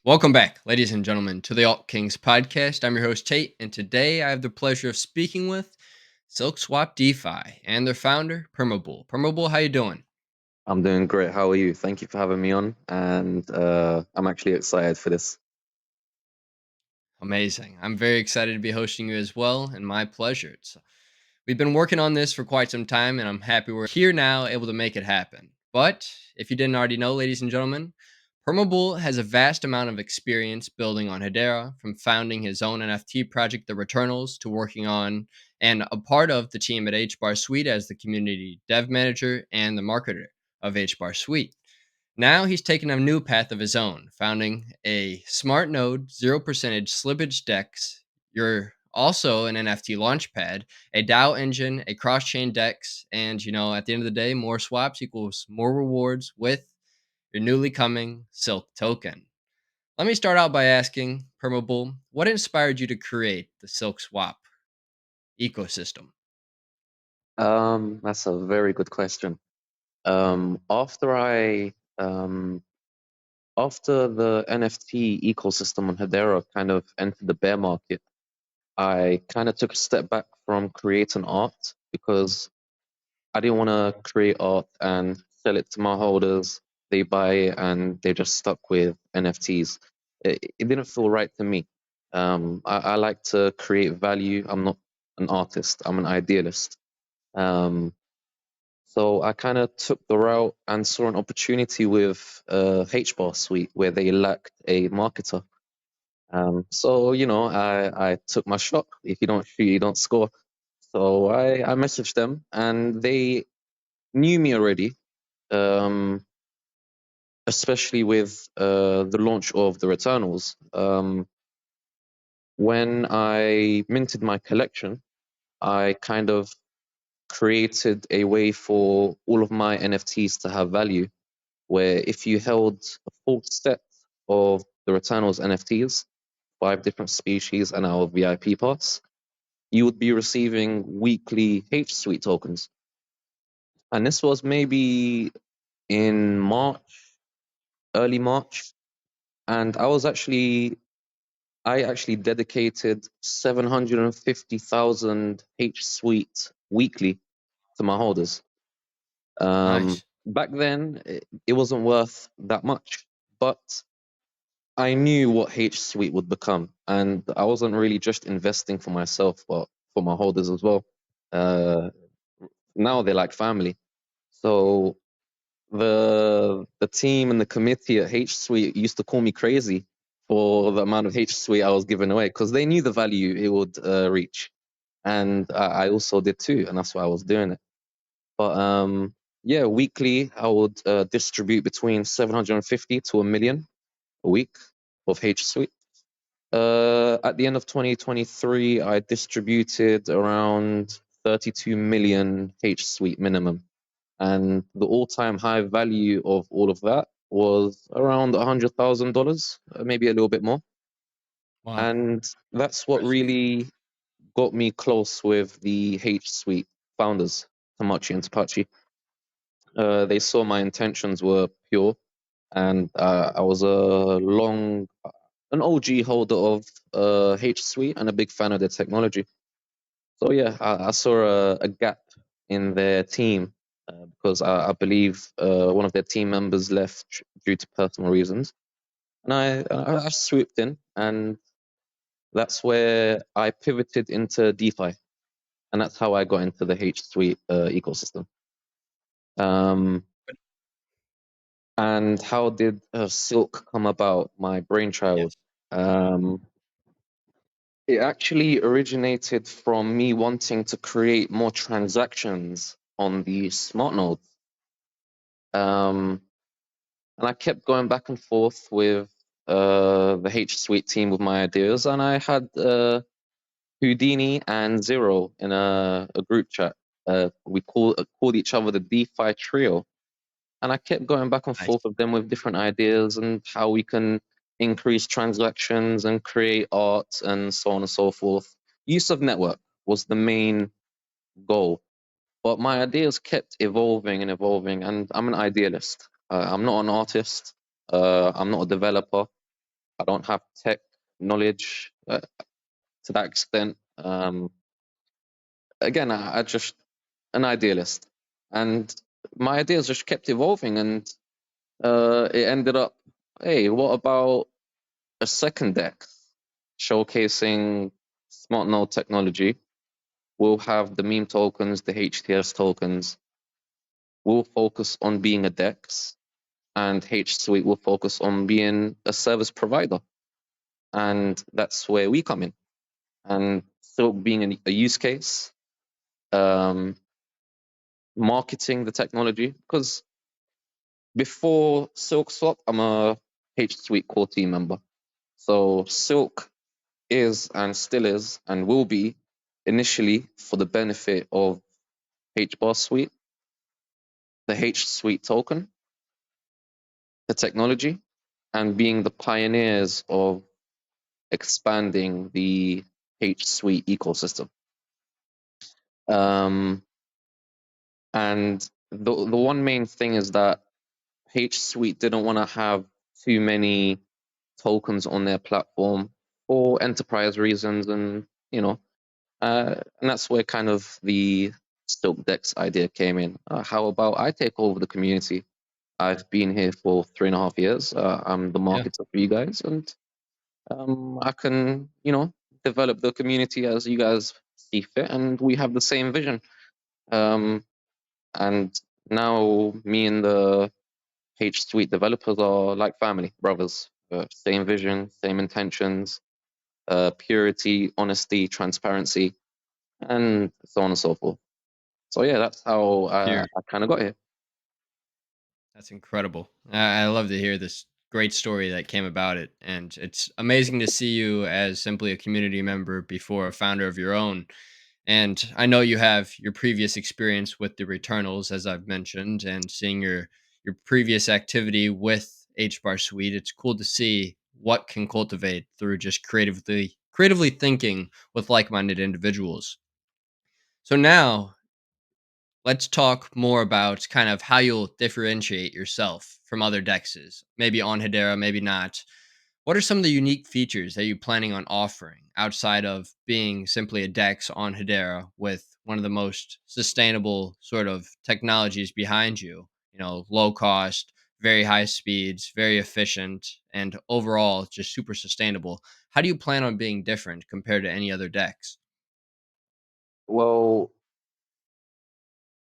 Welcome back, ladies and gentlemen, to the Alt Kings podcast. I'm your host, Tate, and today I have the pleasure of speaking with SilkSwap DeFi and their founder, Perma Bull. Perma Bull, how you doing? I'm doing great. How are you? Thank you for having me on, and I'm actually excited for this. Amazing. I'm very excited to be hosting you as well, and my pleasure. We've been working on this for quite some time, and I'm happy we're here now able to make it happen. But if you didn't already know, ladies and gentlemen, Permabull has a vast amount of experience building on Hedera, from founding his own NFT project, The Returnals, to working on and a part of the team at HBAR Suite as the community dev manager and the marketer of HBAR Suite. Now he's taken a new path of his own, founding a smart node, 0% slippage DEX. You're also an NFT launchpad, a DAO engine, a cross chain DEX, and at the end of the day, more swaps equals more rewards with your newly coming Silk token. Let me start out by asking, Permabull, what inspired you to create the Silk Swap ecosystem? That's a very good question. Um, after I after the NFT ecosystem on Hedera kind of entered the bear market, I kind of took a step back from creating art because I didn't want to create art and sell it to my holders. They buy it and they're just stuck with NFTs. It didn't feel right to me. I like to create value. I'm not an artist. I'm an idealist. Um, so I kind of took the route and saw an opportunity with HBAR Suite where they lacked a marketer. So I took my shot. If you don't shoot, you don't score. So I messaged them and they knew me already, um, especially with the launch of the Returnals. When I minted my collection, I kind of created a way for all of my NFTs to have value, where if you held a full set of the Returnals NFTs, 5 different species, and our VIP pass, you would be receiving weekly H Suite tokens. And this was maybe in March, early March, and I actually dedicated 750,000 H Suite weekly to my holders. Nice. Back then, it wasn't worth that much, but I knew what H Suite would become, and I wasn't really just investing for myself, but for my holders as well. Uh, Now they're like family. So the team and the committee at H Suite used to call me crazy for the amount of H Suite I was giving away because they knew the value it would reach, and I also did too, and that's why I was doing it. But yeah, weekly I would distribute between 750 to a million a week of H Suite. At the end of 2023, I distributed around 32 million H Suite minimum, and the all-time high value of all of that was around $100,000, maybe a little bit more. Wow. And that's what Impressive. really got me close with the H Suite founders, Tamachi and Tapachi. They saw my intentions were pure, and I was an OG holder of H Suite and a big fan of their technology. So yeah, I saw a gap in their team because I believe one of their team members left due to personal reasons, and I swooped in, and that's where I pivoted into DeFi, and that's how I got into the H Suite ecosystem. Um, and how did Silk come about? My brainchild. Yes. Um, it actually originated from me wanting to create more transactions on the smart nodes. Um, and I kept going back and forth with the H Suite team with my ideas, and I had Houdini and Zero in a group chat. We called each other the DeFi trio, and I kept going back and Nice. forth with them with different ideas and how we can increase transactions and create art and so on and so forth. Use of network was the main goal, but my ideas kept evolving and evolving, and I'm an idealist. I'm not an artist. I'm not a developer. I don't have tech knowledge to that extent. Again, I just an idealist, and my ideas just kept evolving, and it ended up, hey, what about a second deck showcasing smart node technology? We'll have the meme tokens, the HTS tokens. We'll focus on being a DEX, and H Suite will focus on being a service provider. And that's where we come in. And still being a use case, marketing the technology. Because before SilkSwap, I'm a H Suite core team member. So Silk is and still is and will be initially for the benefit of HBAR Suite, the H Suite token, the technology, and being the pioneers of expanding the H Suite ecosystem. And the one main thing is that H Suite didn't want to have too many tokens on their platform for enterprise reasons, and and that's where kind of the Silk Dex idea came in. How about I take over the community? I've been here for 3.5 years. I'm the Yeah. marketer for you guys, and I can, develop the community as you guys see fit, and we have the same vision. And now me and the H Suite developers are like family, brothers. Same vision, same intentions, purity, honesty, transparency, and so on and so forth. So yeah, that's how Here. I kind of got here. That's incredible. I love to hear this great story that came about it. And it's amazing to see you as simply a community member before a founder of your own. And I know you have your previous experience with the Returnals, as I've mentioned, and seeing your previous activity with HBAR Suite. It's cool to see what can cultivate through just creatively thinking with like-minded individuals. So now let's talk more about kind of how you'll differentiate yourself from other dexes. Maybe on Hedera, maybe not. What are some of the unique features that you're planning on offering outside of being simply a DEX on Hedera with one of the most sustainable sort of technologies behind you? Low cost, very high speeds, very efficient, and overall just super sustainable. How do you plan on being different compared to any other DEX? Well,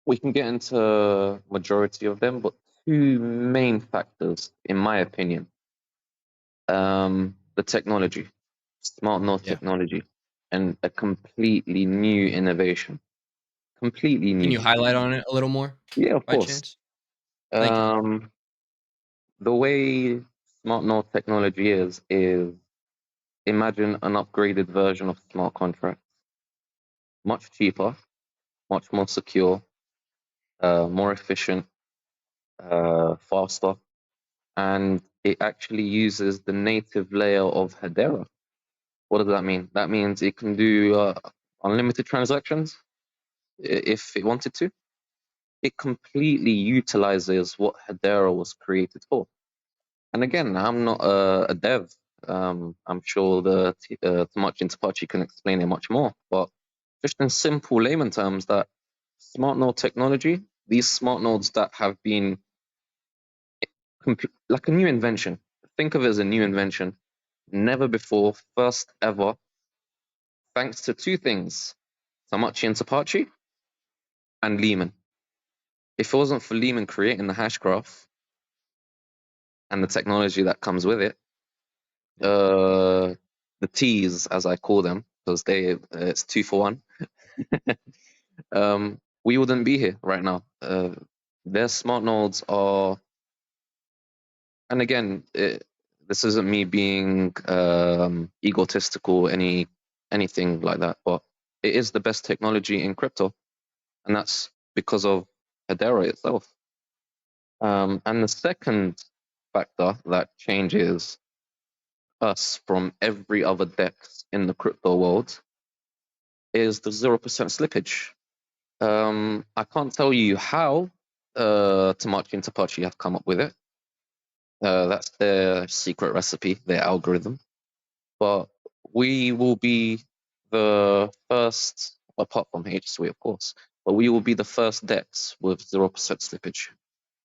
we can get into majority of them, but two main factors, in my opinion, the technology, smart node Yeah. technology, and a completely new innovation. Completely Can new. you highlight on it a little more Yeah, of by course. chance? Thank you. Um, the way smart node technology is imagine an upgraded version of smart contract, much cheaper, much more secure, more efficient, faster, and it actually uses the native layer of Hedera. What does that mean? That means it can do unlimited transactions if it wanted to. It completely utilizes what Hedera was created for. And again, I'm not a dev. I'm sure the Tamachi and Tapachi can explain it much more. But just in simple layman terms, that smart node technology, these smart nodes that have been like a new invention. Think of it as a new invention. Never before, first ever, thanks to two things, Tamachi and Tapachi and Lehman. If it wasn't for Lehman creating the hash graph and the technology that comes with it, Yeah. uh, the T's, as I call them, because it's 2 for 1, we wouldn't be here right now. Their smart nodes are, and again, this isn't me being egotistical, anything like that, but it is the best technology in crypto, and that's because of Hedera itself. And the second factor that changes us from every other DEX in the crypto world is the 0% slippage. I can't tell you how Tamachi and Tapachi have come up with it, That's their secret recipe, their algorithm. But we will be the first, apart from HSUI, of course, but we will be the first DEX with 0% slippage.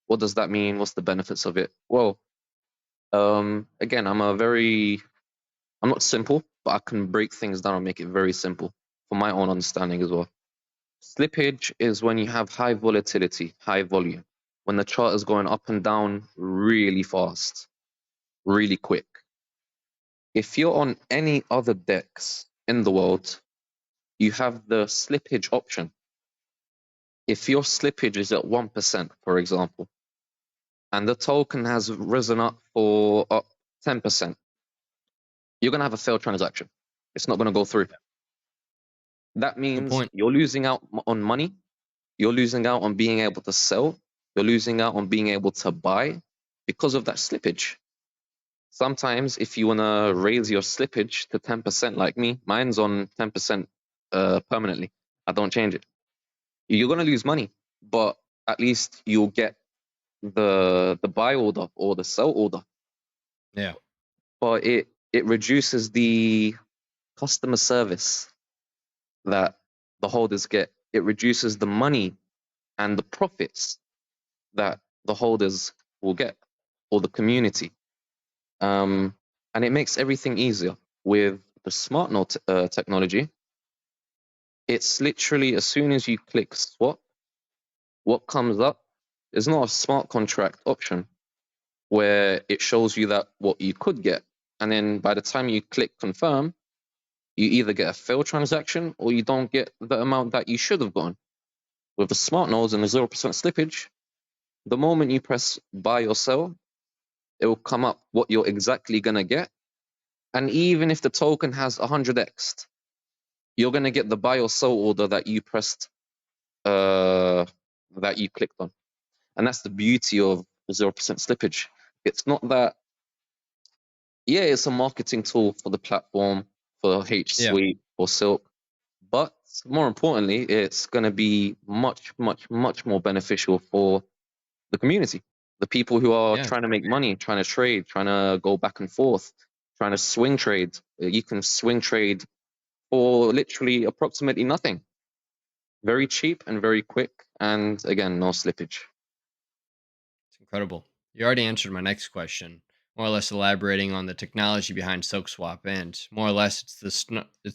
What does that mean? What's the benefits of it? Well, again, I'm not simple, but I can break things down and make it very simple for my own understanding as well. Slippage is when you have high volatility, high volume, when the chart is going up and down really fast, really quick. If you're on any other DEX in the world, you have the slippage option. If your slippage is at 1%, for example, and the token has risen up for up 10%, you're going to have a failed transaction. It's not going to go through. That Good means point. you're losing out on money. You're losing out on being able to sell. You're losing out on being able to buy because of that slippage. Sometimes, if you want to raise your slippage to 10%, like me, mine's on 10% permanently. I don't change it. You're going to lose money, but at least you'll get the buy order or the sell order. Yeah. But it reduces the customer service that the holders get. It reduces the money and the profits that the holders will get, or the community. And it makes everything easier. With the smart node technology, it's literally as soon as you click swap, what comes up is not a smart contract option where it shows you that what you could get. And then by the time you click confirm, you either get a failed transaction or you don't get the amount that you should have gotten. With the smart nodes and the 0% slippage, the moment you press buy or sell, it will come up what you're exactly going to get. And even if the token has 100x, you're going to get the buy or sell order that you pressed, that you clicked on. And that's the beauty of 0% slippage. It's not that, yeah, it's a marketing tool for the platform, for Yeah. HSuite, for Silk, but more importantly, it's going to be much, much, much more beneficial for the community, the people who are Yeah. trying to make money, trying to trade, trying to go back and forth, trying to swing trade. You can swing trade for literally approximately nothing. Very cheap and very quick. And again, no slippage. It's incredible. You already answered my next question, more or less elaborating on the technology behind SilkSwap, and more or less it's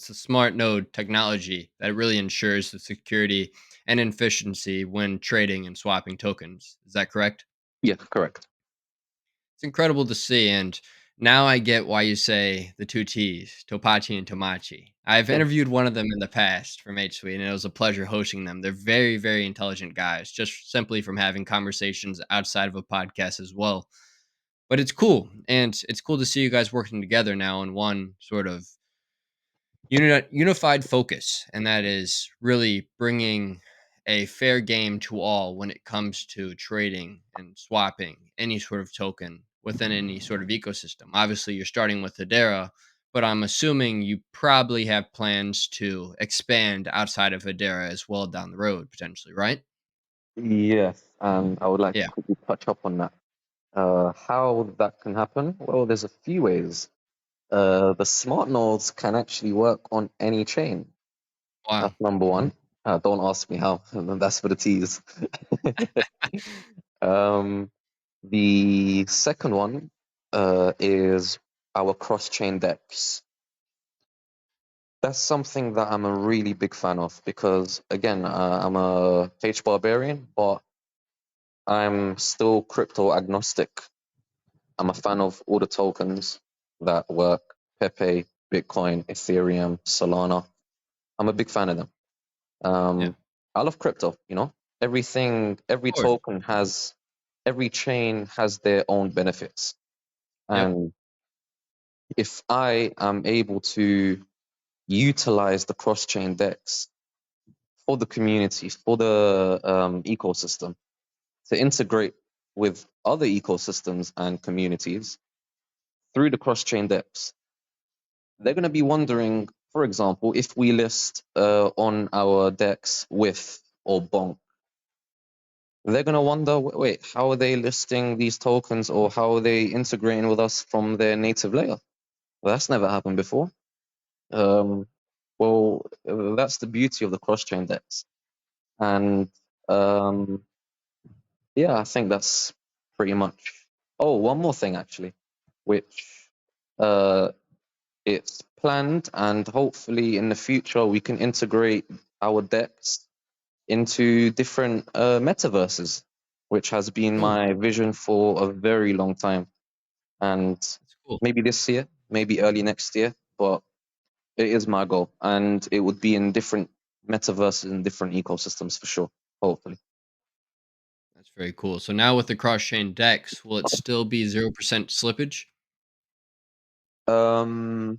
the smart node technology that really ensures the security and efficiency when trading and swapping tokens. Is that correct? Yeah, correct. It's incredible to see, and now I get why you say the two T's, Topachi and Tomachi. I've Yeah. interviewed one of them in the past from H Suite, and it was a pleasure hosting them. They're very, very intelligent guys, just simply from having conversations outside of a podcast as well. But it's cool, and it's cool to see you guys working together now in one sort of unified focus, and that is really bringing a fair game to all when it comes to trading and swapping any sort of token within any sort of ecosystem. Obviously, you're starting with Hedera, but I'm assuming you probably have plans to expand outside of Hedera as well down the road, potentially, right? Yes, and I would like to Yeah. quickly touch up on that. How that can happen? Well, there's a few ways. The smart nodes can actually work on any chain. Wow. That's number one. Don't ask me how. That's for the teas. um, the second one is our cross-chain DEX. That's something that I'm a really big fan of because, again, I'm a H barbarian, but I'm still crypto agnostic. I'm a fan of all the tokens that work: Pepe, Bitcoin, Ethereum, Solana. I'm a big fan of them. Yeah. Of I love crypto, you know. Everything, every course. token has, every chain has their own benefits. Yep. And if I am able to utilize the cross-chain DEX for the community, for the ecosystem, to integrate with other ecosystems and communities through the cross-chain DEX, they're going to be wondering, for example, if we list on our DEX with or bonk, they're gonna wonder, wait, how are they listing these tokens, or how are they integrating with us from their native layer? Well, that's never happened before. Well, that's the beauty of the cross-chain DEX. And yeah, I think that's pretty much. Oh, one more thing actually, which uh, it's planned, and hopefully in the future we can integrate our DEX into different metaverses, which has been Cool. my vision for a very long time. And That's cool. maybe this year, maybe early next year, but it is my goal, and it would be in different metaverses and different ecosystems for sure. Hopefully. That's very cool. So now with the cross-chain DEX, will it still be 0% slippage? Um,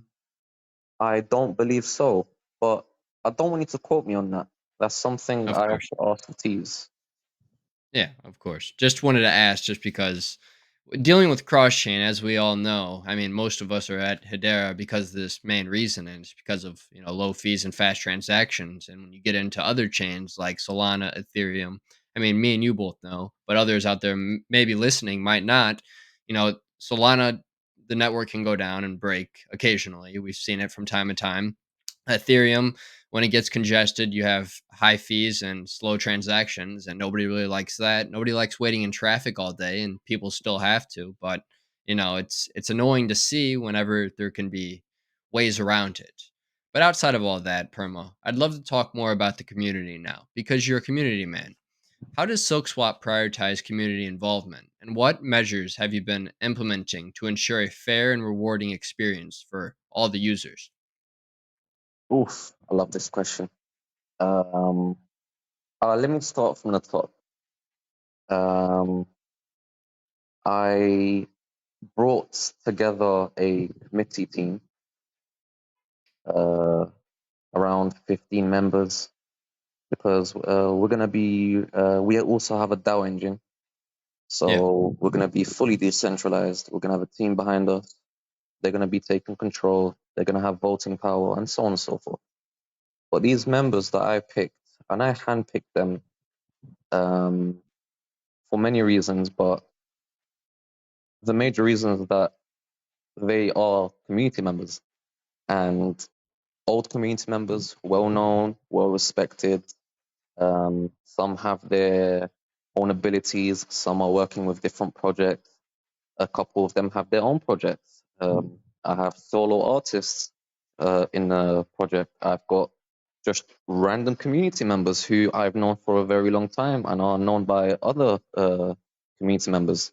I don't believe so, but I don't want you to quote me on that. That's something Of I have course. to ask the T's. Yeah, of course. Just wanted to ask just because dealing with cross chain, as we all know, I mean, most of us are at Hedera because of this main reason, and it's because of low fees and fast transactions. And when you get into other chains like Solana, Ethereum, I mean, me and you both know, but others out there maybe listening might not. Solana, the network can go down and break occasionally. We've seen it from time to time. Ethereum, when it gets congested, you have high fees and slow transactions, and nobody really likes that. Nobody likes waiting in traffic all day, and people still have to. But it's annoying to see whenever there can be ways around it. But outside of all that, Perma, I'd love to talk more about the community now because you're a community man. How does SilkSwap prioritize community involvement, and what measures have you been implementing to ensure a fair and rewarding experience for all the users? Oof, I love this question. Um, Let me start from the top. Um, I brought together a committee team, uh, around 15 members, because we also have a DAO engine. Yeah, So we're going to be fully decentralized. We're going to have a team behind us. They're going to be taking control. They're going to have voting power, and so on and so forth. But these members that I picked, and I handpicked them um, for many reasons, but the major reason is that they are community members, and old community members, well known, well respected. Some have their own abilities, some are working with different projects. A couple of them have their own projects. I have solo artists in the project. I've got just random community members who I've known for a very long time and are known by other community members.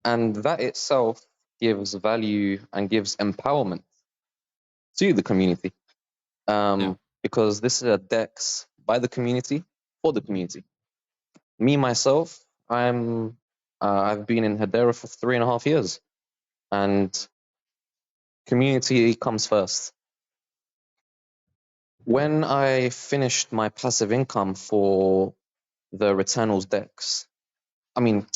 And that itself gives value and gives empowerment to the community, yeah. because this is a DEX by the community for the community. Me, myself, I've been in Hedera for 3.5 years, and community comes first. When I finished my passive income for the Returnals DEX, I mean,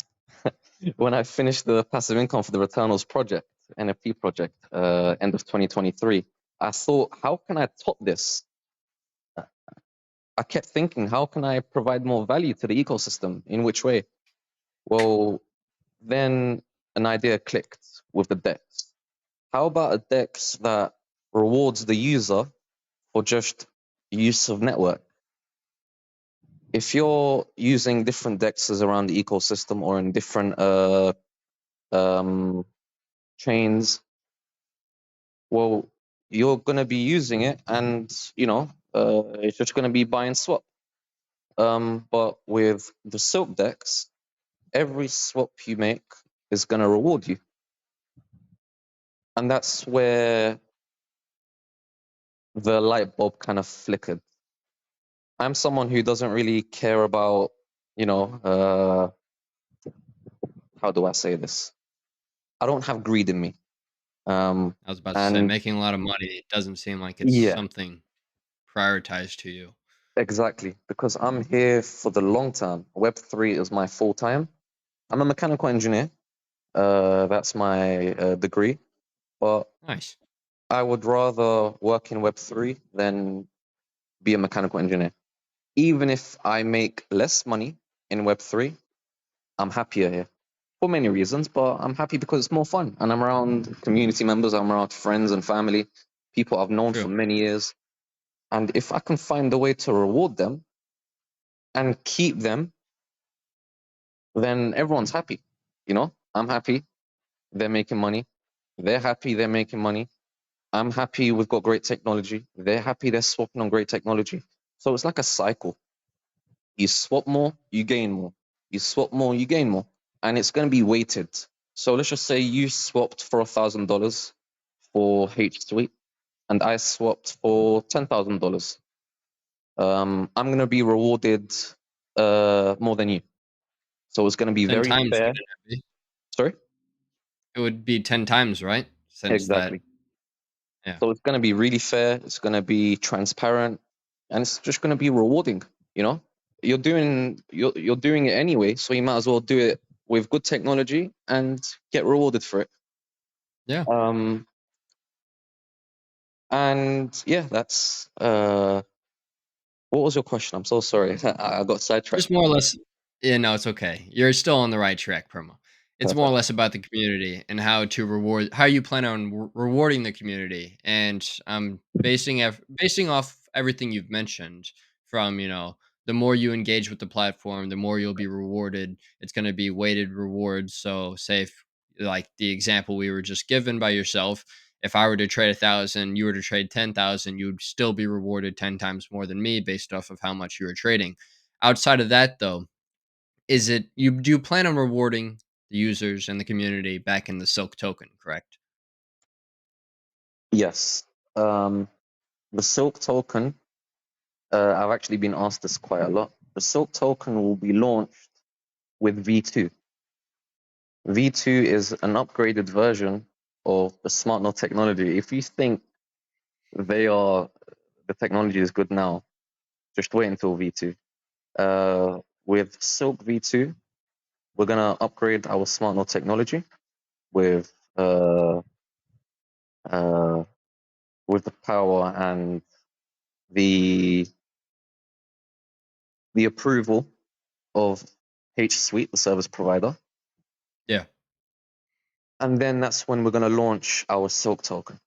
when I finished the passive income for the Returnals project, NFT project, end of 2023, I thought, how can I top this? I kept thinking, how can I provide more value to the ecosystem? In which way? Well, then an idea clicked with the DEX. How about a DEX that rewards the user for just use of network? If you're using different DEXs around the ecosystem or in different um, chains, well, you're going to be using it, and it's just going to be buy and swap. But with the Silk DEX, every swap you make is going to reward you, and that's where the light bulb kind of flickered. I'm someone who doesn't really care about, you know, how do I say this? I don't have greed in me. I was about to say And making a lot of money, it doesn't seem like it's yeah, something prioritized to you. exactly. Because I'm here for the long term. Web3 is my full time. I'm a mechanical engineer. That's my degree. But Nice. I would rather work in Web3 than be a mechanical engineer. Even if I make less money, in Web3, I'm happier here for many reasons, but I'm happy because it's more fun and I'm around community members, I'm around friends and family, people I've known for True. many years. And if I can find a way to reward them and keep them, then everyone's happy. You know, I'm happy, they're making money. They're happy, they're making money. I'm happy, we've got great technology. They're happy, they're swapping on great technology. So it's like a cycle. You swap more, you gain more. You swap more, you gain more. And it's going to be weighted. So let's just say you swapped for $1,000 for H Suite, and I swapped for $10,000. I'm going to be rewarded more than you. So it's going to be 10 very times, fair. wouldn't it be? Sorry? It would be 10 times, right? Since that Exactly. yeah. So it's going to be really fair. It's going to be transparent, and it's just going to be rewarding. You know, you're doing it anyway, so you might as well do it with good technology and get rewarded for it. Yeah. Um, and yeah, that's what was your question? I'm so sorry. I got sidetracked. Just more or less yeah, no, it's okay. You're still on the right track, Perma. It's more or Perfect. less about the community and how you plan on rewarding the community, and basing off everything you've mentioned from, the more you engage with the platform, the more you'll be rewarded. It's gonna be weighted rewards, so say if like the example we were just given by yourself, if I were to trade 1,000, you were to trade 10,000, you'd still be rewarded 10 times more than me based off of how much you were trading. Outside of that, though, is it you do you plan on rewarding the users and the community back in the Silk token, correct? Yes. The Silk token. I've actually been asked this quite a lot. The Silk token will be launched with V2. V2 is an upgraded version of the smart node technology. If you think they are the technology is good now, just wait until V2. With Silk V2, we're gonna upgrade our smart node technology with uh, uh, with the power and the the approval of H Suite, the service provider, Yeah, and then that's when we're gonna launch our Silk token.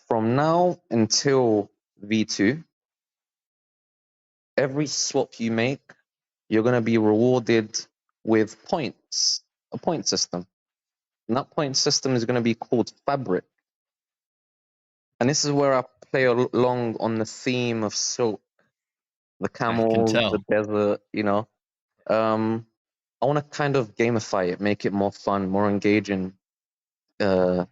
From now until V2, every swap you make, you're gonna be rewarded with points, a point system. And that point system is gonna be called Fabric. And this is where I play along on the theme of Silk, the I can camels, the tell. desert, you know. Um, I want to kind of gamify it, make it more fun, more engaging, uh,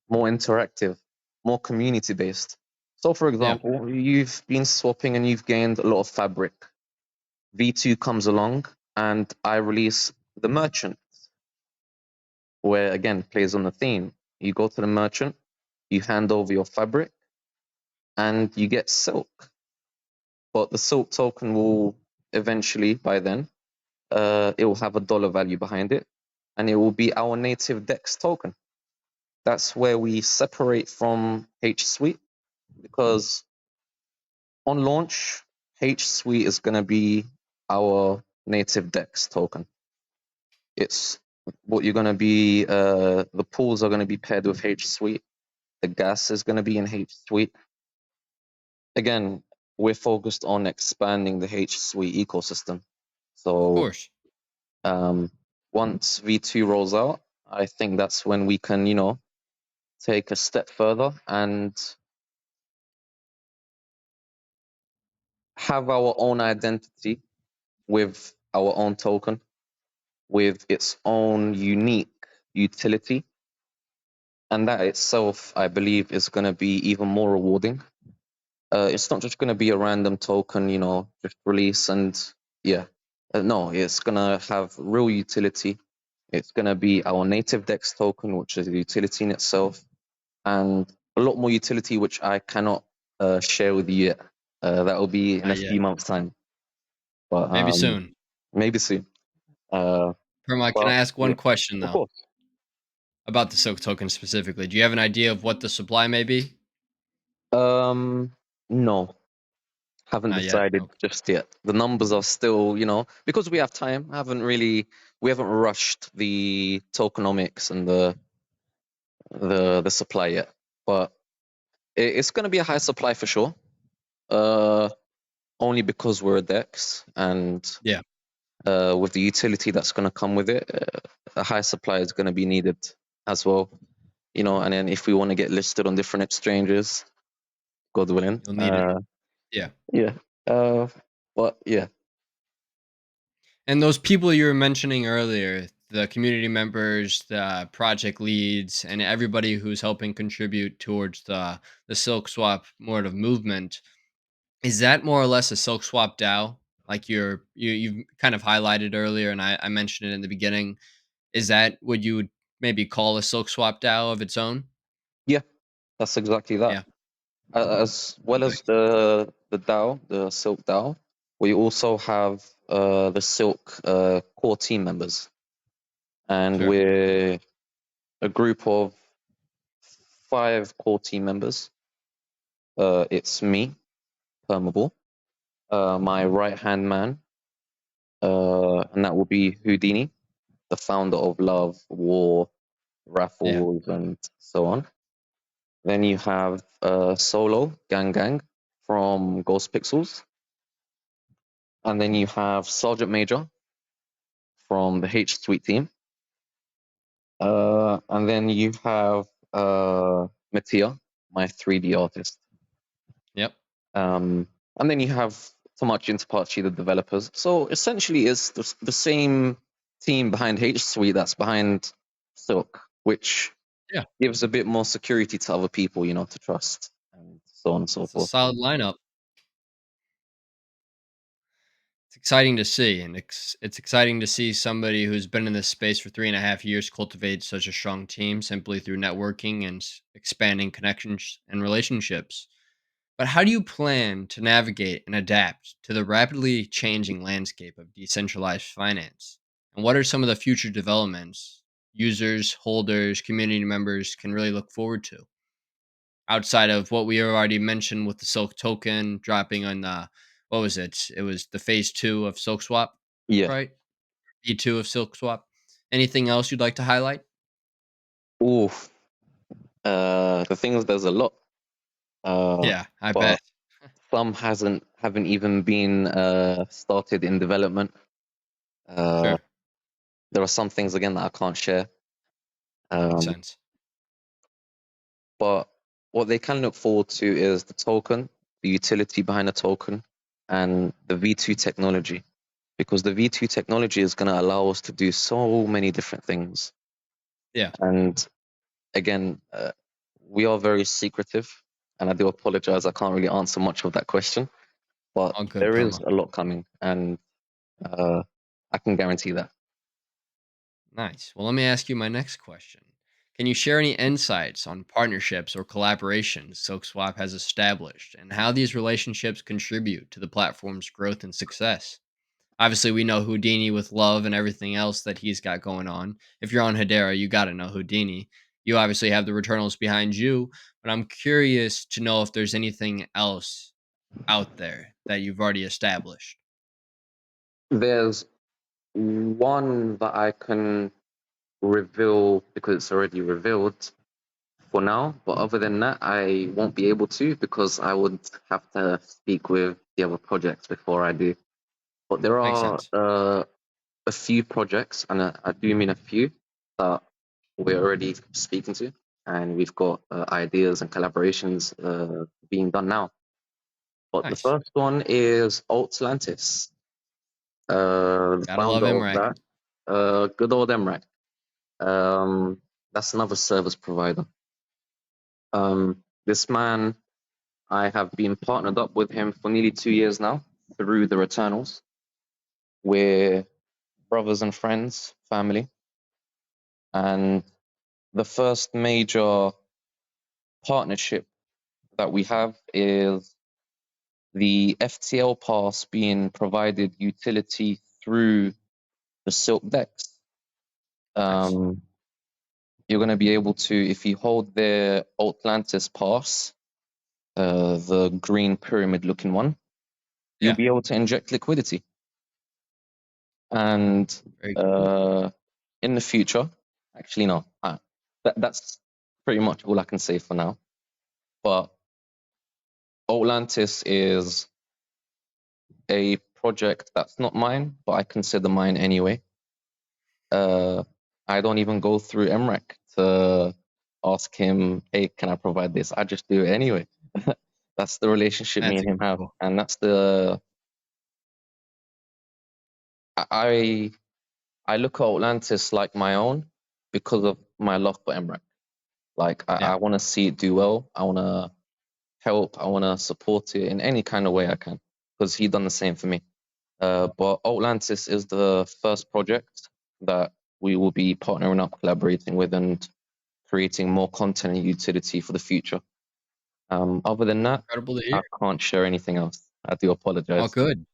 more interactive, more community based. So, for Yeah, example, you've been swapping and you've gained a lot of fabric. V2 comes along and I release the merchant, where again plays on the theme. You go to the merchant, you hand over your fabric, and you get silk. But the silk token will eventually, by then, it will have a dollar value behind it, and it will be our native DEX token. That's where we separate from H Suite because on launch, H Suite is going to be our native DEX token. It's what you're going to be, the pools are going to be paired with H Suite. The gas is going to be in H Suite. Again, we're focused on expanding the H Suite ecosystem. of So course. um, once V2 rolls out, I think that's when we can, take a step further and have our own identity with our own token, with its own unique utility. And that itself, I believe, is going to be even more rewarding. It's not just going to be a random token, just release and yeah. No, it's going to have real utility. It's going to be our native DEX token, which is a utility in itself, and a lot more utility, which I cannot share with you yet. That will be in a Not yet. few months' time, but Maybe soon. maybe soon. Uh, Perma, can but I ask one yeah, question of though course. about the Silk token specifically? Do you have an idea of what the supply may be? Um, no. Haven't Not yet. decided Okay. just yet. The numbers are still, because we have time. We haven't rushed the tokenomics and the supply yet. But it's going to be a high supply for sure. Only because we're a DEX, and Yeah. with the utility that's going to come with it, a high supply is going to be needed as well. And then if we want to get listed on different exchanges, God willing. You'll need it. Yeah. Yeah. But yeah, And those people you were mentioning earlier, the community members, the project leads, and everybody who's helping contribute towards the Silk Swap more of movement, is that more or less a Silk Swap DAO? Like you've kind of highlighted earlier, and I mentioned it in the beginning. Is that what you would maybe call a Silk Swap DAO of its own? yeah, that's exactly that. Yeah. As well as Nice. the DAO, the Silk DAO, we also have the Silk core team members, and Sure. we're a group of 5 core team members. It's me, Perma Bull, my right hand man, and that will be Houdini, the founder of Love, War, Yeah. Raffles, and so on. Then you have Solo, Gang Gang from Ghost Pixels. And then you have Sergeant Major from the H Suite team. And then you have Mattia, my 3D artist. Yep. And then you have Tomachi and Tapachi, the developers. So essentially, it's the same team behind H Suite that's behind Silk, which Yeah. gives a bit more security to other people, to trust, and so on and so It's a forth. solid lineup. It's exciting to see, and it's exciting to see somebody who's been in this space for 3.5 years cultivate such a strong team simply through networking and expanding connections and relationships. But how do you plan to navigate and adapt to the rapidly changing landscape of decentralized finance? And what are some of the future developments users, holders, community members can really look forward to? Outside of what we already mentioned with the Silk token dropping on the what was it? It was the phase 2 of SilkSwap, Yeah. right? E2 of SilkSwap. Anything else you'd like to highlight? Oof. The thing is, there's a lot, uh, Yeah, I bet. but some haven't even been started in development. Uh, Sure. there are some things again that I can't share. Makes Um, sense. but what they can look forward to is the token, the utility behind the token, and the V2 technology. Because the V2 technology is going to allow us to do so many different things. Yeah. And again, we are very secretive, and I do apologize. I can't really answer much of that question, but All good, there is Perma. a lot coming, and uh, I can guarantee that. Nice. Well, let me ask you my next question. Can you share any insights on partnerships or collaborations SilkSwap has established and how these relationships contribute to the platform's growth and success? Obviously, we know Houdini with love and everything else that he's got going on. If you're on Hedera, you got to know Houdini. You obviously have the Returnals behind you, but I'm curious to know if there's anything else out there that you've already established. There's one that I can reveal because it's already revealed for now, but other than that, I won't be able to because I would have to speak with the other projects before I do. But there Makes are sense. a few projects, and I do mean a few, that we're already speaking to, and we've got ideas and collaborations being done now. But the Nice. first one is Altlantis, the Gotta love founder of Imrek. that, good old Emrak. That's another service provider. This man, I have been partnered up with him for nearly 2 years now through the Returnals. We're brothers and friends, family. And the first major partnership that we have is the FTL pass being provided utility through the Silk DEX. Nice. Um, you're going to be able to, if you hold their Atlantis pass, the green pyramid looking one, you'll Yeah. be able to inject liquidity. And Very cool. in the future, actually, no, that's pretty much all I can say for now. But Atlantis is a project that's not mine, but I consider mine anyway. I don't even go through MREC to ask him, hey, can I provide this? I just do it anyway. That's the relationship me That's and him have. incredible. And that's the I I look at Atlantis like my own because of my love for MREC. Like Yeah. I want to see it do well. I want to help. I want to support it in any kind of way I can because he done the same for me. But Atlantis is the first project that we will be partnering up, collaborating with, and creating more content and utility for the future. Other than that, Incredible to hear. I can't share anything else. I do All apologize. good.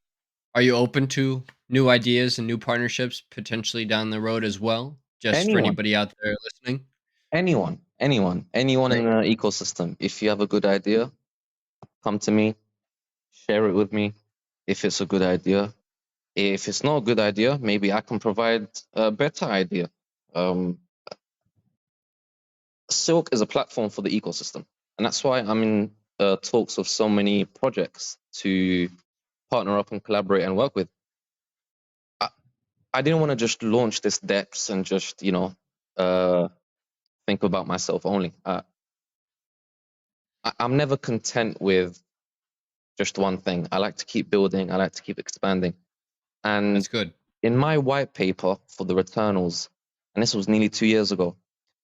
Are you open to new ideas and new partnerships potentially down the road as well? Just for Anyone, anybody out there listening? anyone in Great. the ecosystem. If you have a good idea, come to me, share it with me. If it's a good idea, if it's not a good idea, maybe I can provide a better idea. Um, Silk is a platform for the ecosystem, and that's why I'm in talks of so many projects to partner up and collaborate and work with. I, I didn't want to just launch this DEX and just uh, think about myself only. I'm never content with just one thing. I like to keep building. I like to keep expanding. And That's good. in my white paper for the Returnals, and this was nearly 2 years ago,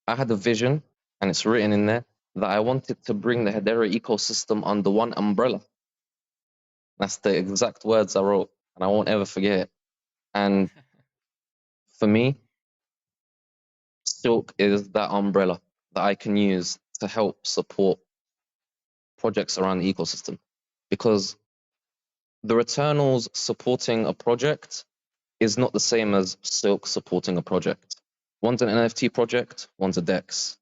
I had a vision, and it's written in there that I wanted to bring the Hedera ecosystem under one umbrella. That's the exact words I wrote, and I won't ever forget it. And for me, Silk is that umbrella that I can use to help support projects around the ecosystem. Because the Returnals supporting a project is not the same as Silk supporting a project. One's an NFT project, one's a DEX.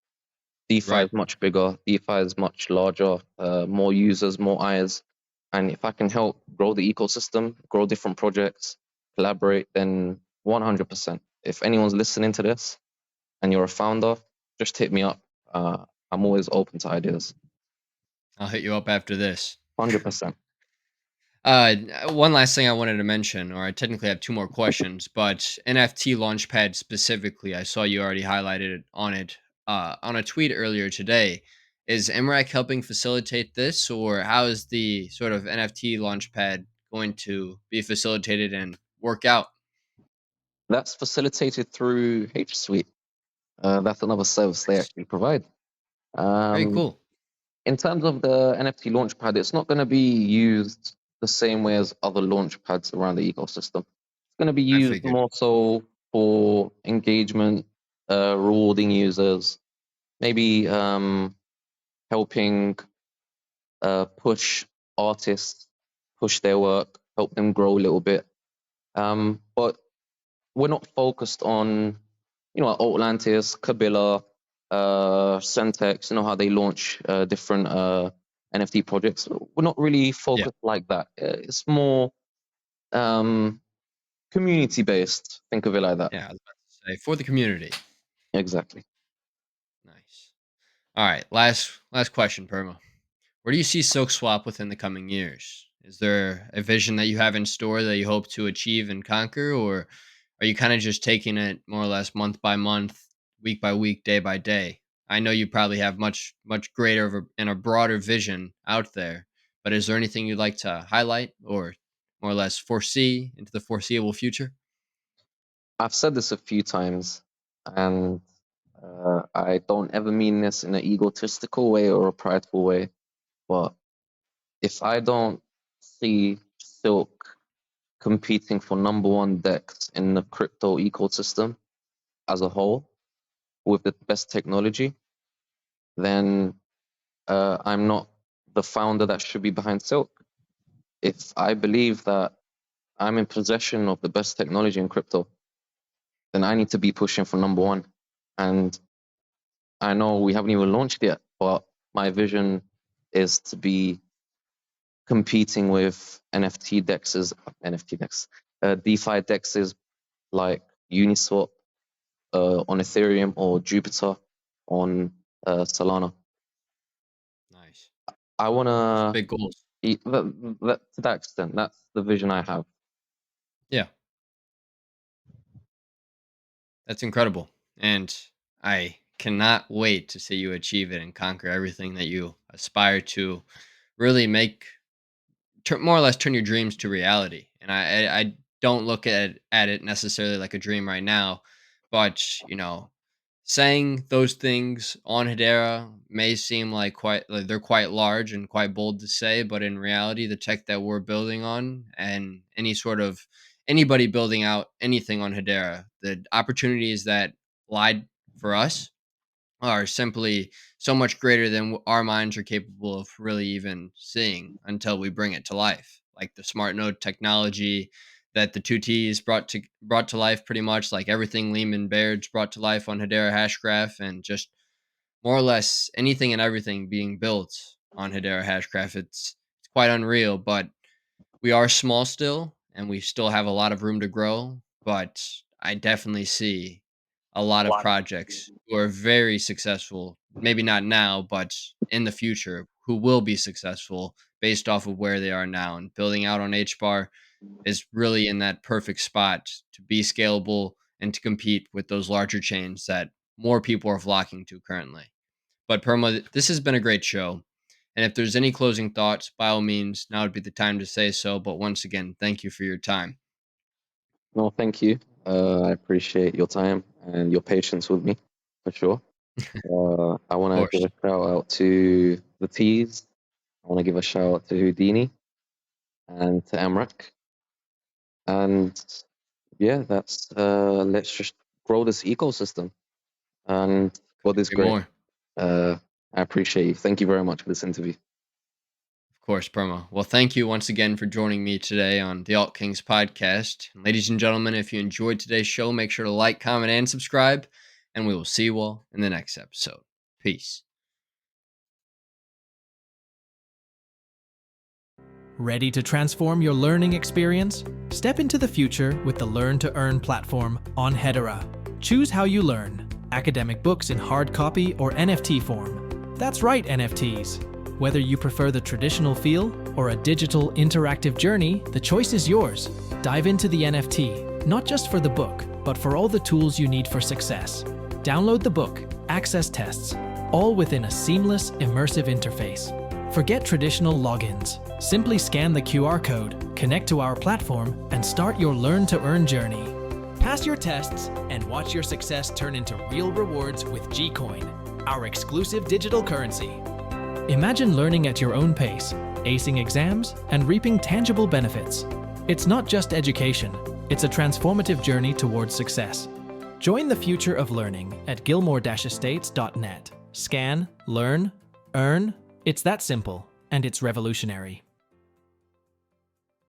DeFi Right. is much bigger, DeFi is much larger, more users, more eyes. And if I can help grow the ecosystem, grow different projects, collaborate, then 100%. If anyone's listening to this and you're a founder, just hit me up. I'm always open to ideas. I'll hit you up after this. 100%. One last thing I wanted to mention, or I technically have two more questions, but NFT Launchpad specifically, I saw you already highlighted it on a tweet earlier today. Is MRAC helping facilitate this, or how is the sort of NFT Launchpad going to be facilitated and work out? That's facilitated through H Suite. That's another service they Nice. actually provide. Very Um, cool. in terms of the NFT launchpad, it's not going to be used the same way as other launchpads around the ecosystem. It's going to be I used figured. more so for engagement, rewarding users, maybe helping push artists, push their work, help them grow a little bit. But we're not focused on, Atlantis, Kabila, Centex, how they launch different NFT projects. We're not really Yeah. focused like that. It's more community based. Think of it like that. Yeah. I was about to say for the community. Exactly. Nice. All right. Last question, Perma. Where do you see SilkSwap within the coming years? Is there a vision that you have in store that you hope to achieve and conquer, or are you kind of just taking it more or less month by month, week by week, day by day? I know you probably have much greater and a broader vision out there, but is there anything you'd like to highlight or more or less foresee into the foreseeable future? I've said this a few times, and I don't ever mean this in an egotistical way or a prideful way, but if I don't see Silk competing for number one DEX in the crypto ecosystem as a whole with the best technology, then I'm not the founder that should be behind Silk. If I believe that I'm in possession of the best technology in crypto, then I need to be pushing for number one. And I know we haven't even launched yet, but my vision is to be competing with DeFi dexes like Uniswap on Ethereum or Jupiter on Solana. Nice. I want Some to, big goals. to that extent, that's the vision I have. Yeah, that's incredible. And I cannot wait to see you achieve it and conquer everything that you aspire to really make more or less turn your dreams to reality. And I don't look at it necessarily like a dream right now, but saying those things on Hedera may seem like they're quite large and quite bold to say, but in reality, the tech that we're building on and anybody building out anything on Hedera, the opportunities that lied for us are simply so much greater than our minds are capable of really even seeing until we bring it to life. Like the smart node technology that the two T's brought to life, pretty much like everything Lehman Baird's brought to life on Hedera Hashgraph, and just more or less anything and everything being built on Hedera Hashgraph. It's quite unreal, but we are small still and we still have a lot of room to grow, but I definitely see a lot of projects who are very successful, maybe not now, but in the future, who will be successful based off of where they are now. And building out on HBAR is really in that perfect spot to be scalable and to compete with those larger chains that more people are flocking to currently. But Perma, this has been a great show. And if there's any closing thoughts, by all means, now would be the time to say so. But once again, thank you for your time. No, thank you. I appreciate your time and your patience with me, for sure. I Of want to course. give a shout out to the T's. I want to give a shout out to Houdini and to Amrak. And yeah, let's just grow this ecosystem. And God is Agree great. more. I appreciate you. Thank you very much for this interview. Of course, Perma. Well, thank you once again for joining me today on the Alt Kings podcast. And ladies and gentlemen, if you enjoyed today's show, make sure to like, comment, and subscribe. And we will see you all in the next episode. Peace. Ready to transform your learning experience? Step into the future with the Learn to Earn platform on Hedera. Choose how you learn: academic books in hard copy or NFT form. That's right, NFTs. Whether you prefer the traditional feel or a digital interactive journey, the choice is yours. Dive into the NFT, not just for the book, but for all the tools you need for success. Download the book, access tests, all within a seamless, immersive interface. Forget traditional logins. Simply scan the QR code, connect to our platform, and start your Learn to Earn journey. Pass your tests and watch your success turn into real rewards with Gcoin, our exclusive digital currency. Imagine learning at your own pace, acing exams, and reaping tangible benefits. It's not just education, it's a transformative journey towards success. Join the future of learning at gilmore-estates.net. Scan, learn, earn. It's that simple, and it's revolutionary.